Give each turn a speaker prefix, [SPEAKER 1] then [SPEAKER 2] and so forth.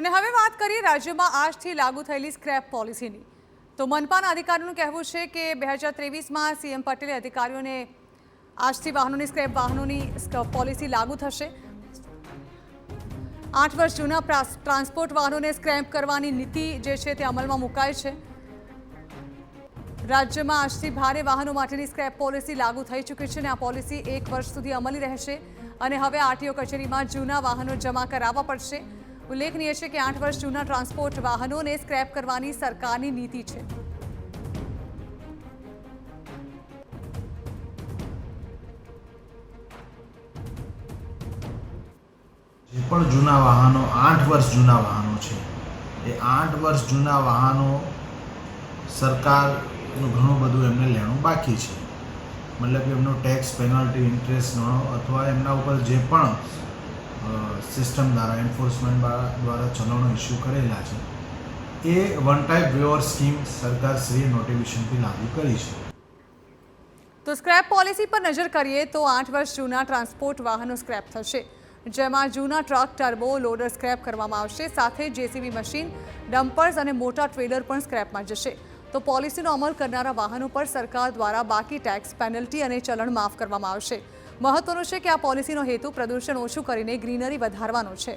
[SPEAKER 1] અને હવે વાત કરીએ રાજ્યમાં આજથી લાગુ થયેલી સ્ક્રેપ પોલિસીની। તો મનપાના અધિકારીઓનું કહેવું છે કે 2023માં સીએમ પટેલે અધિકારીઓને આજથી વાહનોની સ્ક્રેપ વાહનોની પોલિસી લાગુ થશે। 8 વર્ષ જૂના ટ્રાન્સપોર્ટ વાહનોને સ્ક્રેપ કરવાની નીતિ જે છે તે અમલમાં મુકાઈ છે। રાજ્યમાં આજથી ભારે વાહનો માટેની સ્ક્રેપ પોલિસી લાગુ થઈ ચૂકી છે અને આ પોલિસી 1 વર્ષ સુધી અમલી રહેશે અને હવે આરટીઓ કચેરીમાં જૂના વાહનો જમા કરાવવા પડશે। ઉલ્લેખનીય છે કે 8 વર્ષ જૂના ટ્રાન્સપોર્ટ વાહનોને સ્ક્રેપ કરવાની સરકારની નીતિ છે।
[SPEAKER 2] જે પણ જૂના વાહનો 8 વર્ષ જૂના વાહનો છે એ 8 વર્ષ જૂના વાહનો સરકારનું ઘણું બધું એમને લેણું બાકી છે। મતલબ કે એમનો ટેક્સ પેનલ્ટી ઇન્ટરેસ્ટ ગણો અથવા એમના ઉપર જે પણ સિસ્ટમ દ્વારા એન્ફોર્સમેન્ટ દ્વારા ચલણો ઇસ્યુ કરેલા છે એ વન ટાઈપ વેવર સ્કીમ સરકારશ્રીએ નોટિફિકેશનથી લાગુ કરી છે।
[SPEAKER 1] તો સ્ક્રેપ પોલિસી પર નજર કરીએ તો 8 વર્ષ જૂના ટ્રાન્સપોર્ટ વાહનો સ્ક્રેપ થશે, જેમાં જૂના ટ્રક, ટર્બો લોડર સ્ક્રેપ કરવામાં આવશે। સાથે જેસીબી મશીન, ડમ્પર્સ અને મોટા ટ્રેલર પણ સ્ક્રેપમાં જશે। તો પોલિસીનો અમલ કરનારા વાહનો પર સરકાર દ્વારા બાકી ટેક્સ, પેનલ્ટી અને ચલણ માફ કરવામાં આવશે। મહત્વનું છે કે આ પોલિસીનો હેતુ પ્રદૂષણ ઓછું કરીને ગ્રીનરી વધારવાનો છે।